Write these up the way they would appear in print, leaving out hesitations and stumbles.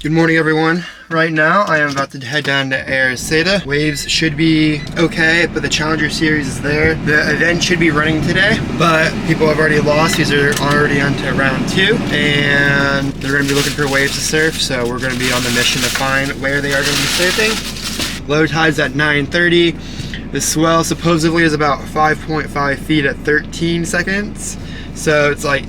Good morning, everyone. Right now, I am about to head down to Ericeira. Waves should be okay, but the Challenger Series is there. The event should be running today, but people have already lost. These are already on to round 2, and they're going to be looking for waves to surf, so we're going to be on the mission to find where they are going to be surfing. Low tide's at 9:30. The swell supposedly is about 5.5 feet at 13 seconds, so it's like,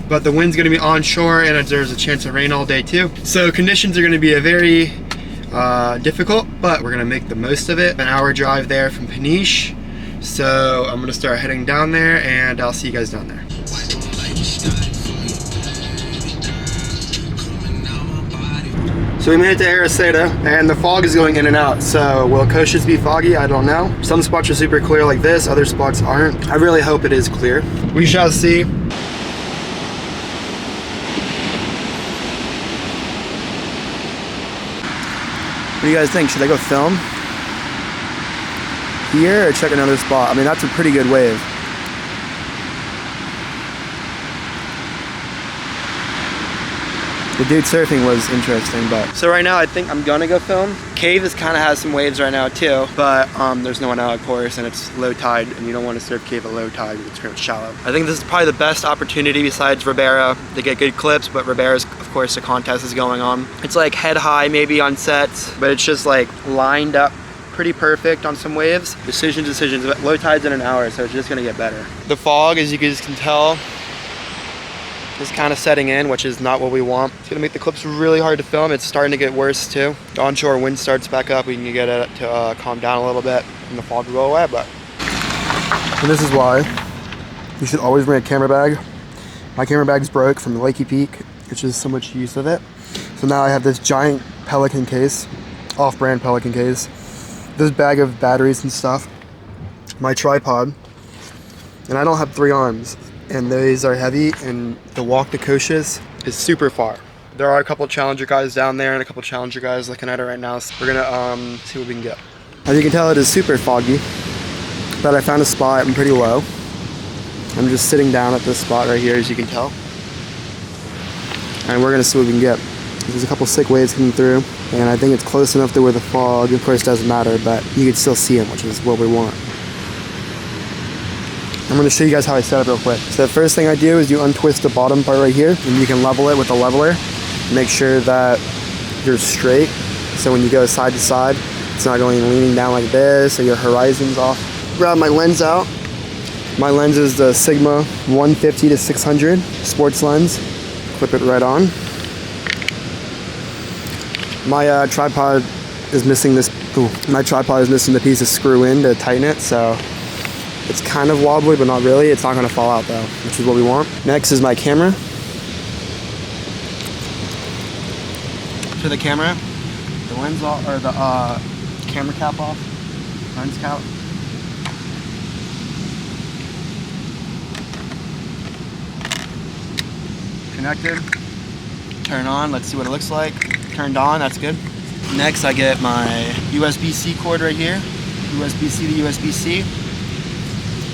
but the wind's going to be onshore and there's a chance of rain all day too. So conditions are going to be a very difficult, but we're going to make the most of it. An hour drive there from Peniche. So I'm going to start heading down there and I'll see you guys down there. So we made it to Ericeira, and the fog is going in and out. So will Coaches be foggy? I don't know. Some spots are super clear like this, other spots aren't. I really hope it is clear. We shall see. What do you guys think? Should I go film here or check another spot? I mean, that's a pretty good wave. The dude surfing was interesting, but... So right now, I think I'm gonna go film. Cave kind of has some waves right now too, but there's no one out, of course, and it's low tide, and you don't want to surf Cave at low tide because it's kind of shallow. I think this is probably the best opportunity besides Ribera to get good clips, but Ribera's, of course, the contest is going on. It's like head high maybe on sets, but it's just like lined up pretty perfect on some waves. Decisions. Low tide's in an hour, so it's just gonna get better. The fog, as you guys can tell, is kind of setting in, which is not what we want. It's gonna make the clips really hard to film. It's starting to get worse too. The onshore wind starts back up. We can get it to calm down a little bit and the fog will go away, but. And this is why you should always bring a camera bag. My camera bag's broke from the Lakey Peak, which is so much use of it. So now I have this giant Pelican case, off-brand Pelican case, this bag of batteries and stuff, my tripod, and I don't have 3 arms. And these are heavy, and the walk to Coaches is super far. There are a couple Challenger guys down there and a couple Challenger guys looking at it right now, so we're gonna see what we can get. As you can tell, it is super foggy, but I found a spot. I'm pretty low. I'm just sitting down at this spot right here, as you can tell, and we're gonna see what we can get. There's a couple sick waves coming through, and I think it's close enough to where the fog, of course, doesn't matter, but you can still see them, which is what we want. I'm going to show you guys how I set up real quick. So the first thing I do is you untwist the bottom part right here, and you can level it with a leveler. Make sure that you're straight, so when you go side to side, it's not going leaning down like this, or your horizon's off. Grab my lens out. My lens is the Sigma 150 to 600 sports lens. Clip it right on. My tripod is missing this. My tripod is missing the piece to screw in to tighten it, so it's kind of wobbly, but not really. It's not going to fall out though, which is what we want. Next is my camera. For the camera, the lens off, or the camera cap off, lens cap. Connected. Turn on. Let's see what it looks like. Turned on. That's good. Next, I get my USB-C cord right here. USB-C to USB-C.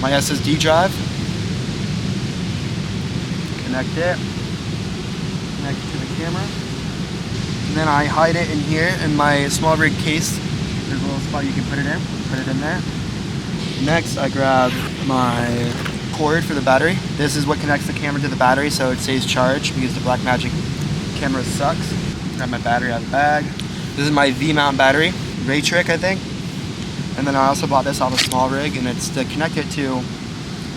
My SSD drive, connect it to the camera, and then I hide it in here in my small rig case. There's a little spot you can put it in there. Next, I grab my cord for the battery. This is what connects the camera to the battery, so it stays charged because the Blackmagic camera sucks. Grab my battery out of the bag. This is my V-mount battery, Ray Trick, I think. And then I also bought this off a small rig, and it's to connect it to,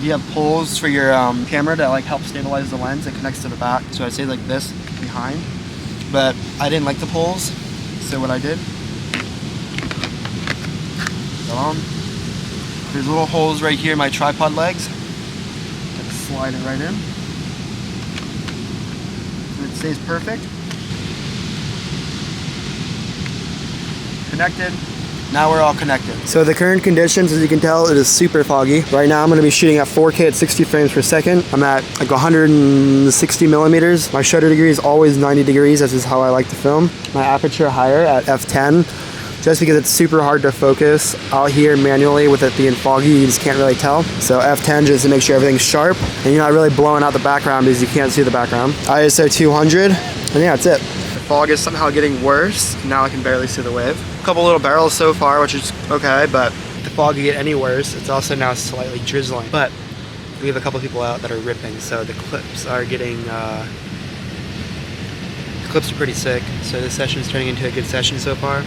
you have poles for your camera to like help stabilize the lens. It connects to the back, so I'd say like this behind. But I didn't like the poles, so what I did, there's little holes right here in my tripod legs. Just slide it right in, and it stays perfect. Connected. Now we're all connected. So the current conditions, as you can tell, it is super foggy. Right now I'm gonna be shooting at 4K at 60 frames per second. I'm at like 160 millimeters. My shutter degree is always 90 degrees. This is how I like to film. My aperture higher at f10, just because it's super hard to focus out here manually with it being foggy. You just can't really tell. So f10 just to make sure everything's sharp and you're not really blowing out the background because you can't see the background. ISO 200, and yeah, that's it. fog is somehow getting worse. Now I can barely see the wave. A couple little barrels so far, which is okay, but if the fog could get any worse, it's also now slightly drizzling. But we have a couple people out that are ripping, so the clips are getting, the clips are pretty sick. So this session is turning into a good session so far.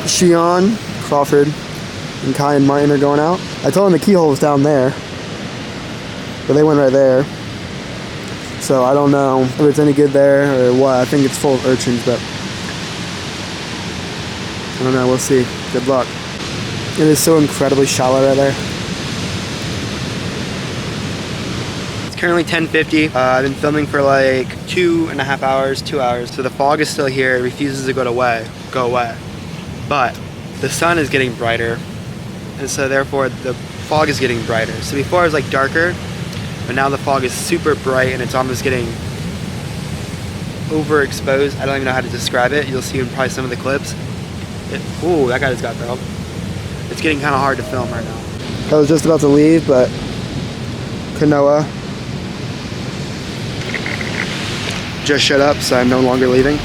Shion, Crawford, and Kai and Martin are going out. I told them the keyhole was down there, but they went right there. So I don't know if it's any good there or what. I think it's full of urchins, but I don't know. We'll see. Good luck. It is so incredibly shallow right there. It's currently 10:50. I've been filming for like 2.5 hours, 2 hours. So the fog is still here. It refuses to go away. But the sun is getting brighter, and so therefore the fog is getting brighter. So before it was like darker, but now the fog is super bright and it's almost getting overexposed. I don't even know how to describe it. You'll see in probably some of the clips. Ooh, that guy just got barreled. It's getting kind of hard to film right now. I was just about to leave, but Kanoa just shut up, so I'm no longer leaving.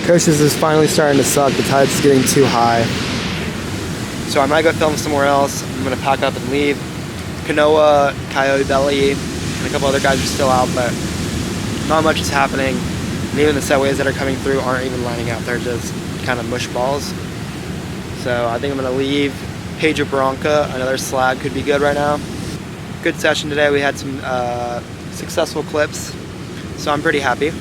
Coach's is finally starting to suck. The tide's getting too high. So I might go film somewhere else. I'm gonna pack up and leave. Kanoa, Coyote Belly, and a couple other guys are still out, but not much is happening. And even the set waves that are coming through aren't even lining up. They're just kind of mush balls. So I think I'm gonna leave. Pedro Bronca, another slag, could be good right now. Good session today. We had some successful clips, so I'm pretty happy.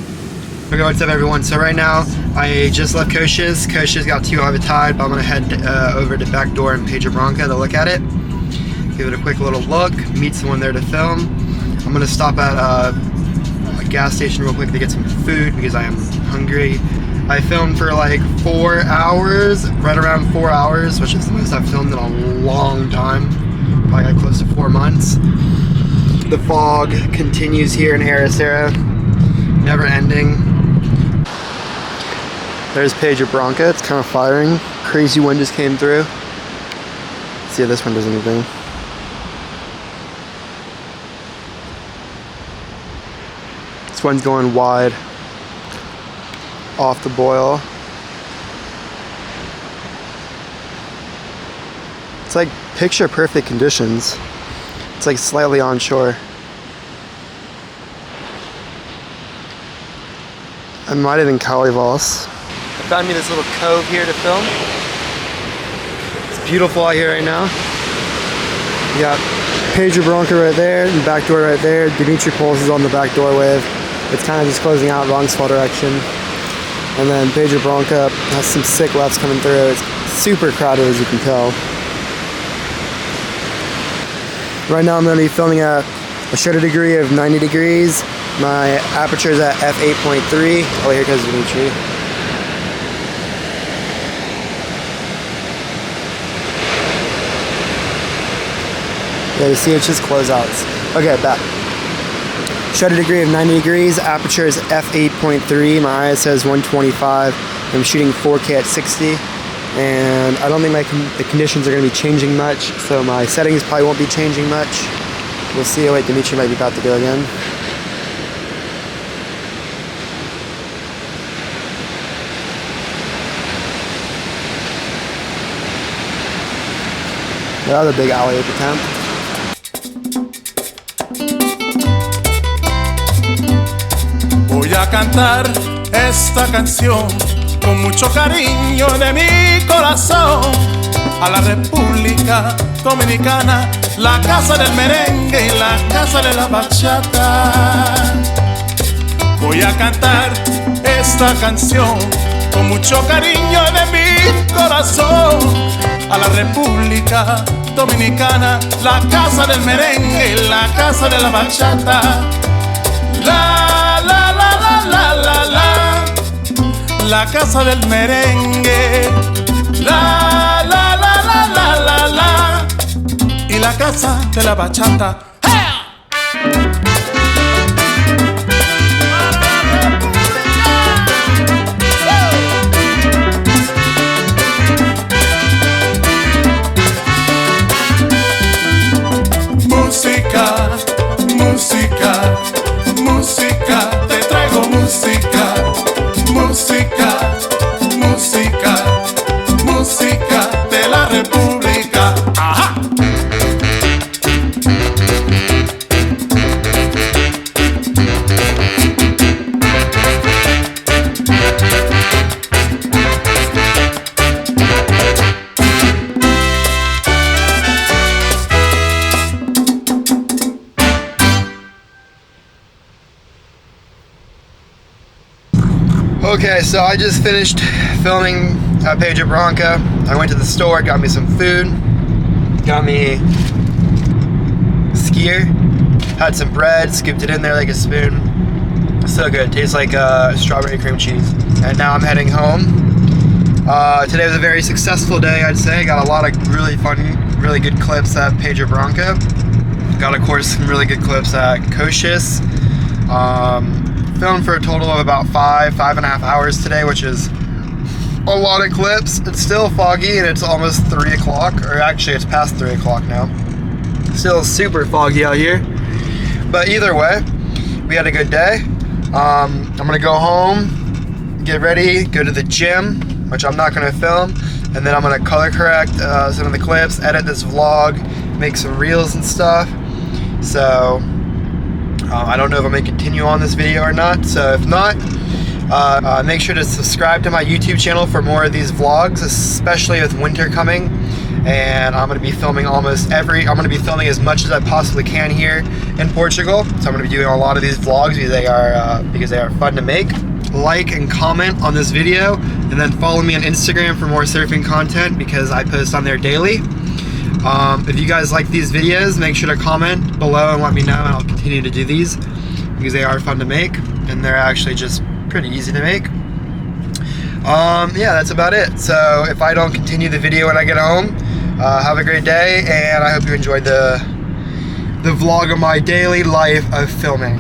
Okay, what's up everyone? So right now, I just left Coach's. Coach's got too high of a tide, but I'm gonna head over to back door in Pedro Bronca to look at it. Give it a quick little look, meet someone there to film. I'm gonna stop at a gas station real quick to get some food because I am hungry. I filmed for like 4 hours, right around 4 hours, which is the most I've filmed in a long time. probably got close to 4 months. The fog continues here in Ericeira, never ending. There's Pedro Branca, it's kind of firing. Crazy wind just came through. Let's see if this one does anything. This one's going wide off the boil. It's like picture perfect conditions. It's like slightly onshore. I might have been Calivos. I found me this little cove here to film. It's beautiful out here right now. You got Pedro Branca right there, and back door right there. Dimitri Pulse is on the back door wave. It's kind of just closing out wrong fall direction. And then Pedro Branca has some sick lefts coming through. It's super crowded, as you can tell. Right now I'm going to be filming at a shutter degree of 90 degrees. My aperture is at f8.3. Oh, here comes Dimitri. Yeah, you see it's just closeouts. Okay, back. Shutter degree of 90 degrees. Aperture is f8.3. My ISO is 125. I'm shooting 4K at 60. And I don't think the conditions are going to be changing much, so my settings probably won't be changing much. We'll see. Oh wait, Dimitri might be about to go again. That was a big alley-oop attempt. Voy a cantar esta canción con mucho cariño de mi corazón a la República Dominicana, la casa del merengue y la casa de la bachata. Voy a cantar esta canción con mucho cariño de mi corazón a la República Dominicana, la casa del merengue y la casa de la bachata. La la la la la la la, la casa del merengue, la la la la la la la, y la casa de la bachata. Música, música, música, te traigo música. Música, música, música de la República. ¡Ajá! Okay, so I just finished filming at Pedro Branca. I went to the store, got me some food, got me skier, had some bread, scooped it in there like a spoon. So good, tastes like strawberry cream cheese. And now I'm heading home. Today was a very successful day, I'd say. Got a lot of really fun, really good clips at Pedro Branca. Got, of course, some really good clips at Cochise. Filmed for a total of about 5.5 hours today, which is a lot of clips. It's still foggy and it's almost 3 o'clock, or actually it's past 3 o'clock now. Still super foggy out here. But either way, we had a good day. I'm gonna go home, get ready, go to the gym, which I'm not gonna film, and then I'm gonna color correct some of the clips, edit this vlog, make some reels and stuff. So I don't know if I'm going to continue on this video or not, so if not, make sure to subscribe to my YouTube channel for more of these vlogs, especially with winter coming. And I'm going to be filming I'm going to be filming as much as I possibly can here in Portugal. So I'm going to be doing a lot of these vlogs because they are fun to make. Like and comment on this video, and then follow me on Instagram for more surfing content because I post on there daily. If you guys like these videos, make sure to comment below and let me know, and I'll continue to do these because they are fun to make and they're actually just pretty easy to make. Yeah, that's about it. So if I don't continue the video when I get home, Have a great day, and I hope you enjoyed the vlog of my daily life of filming.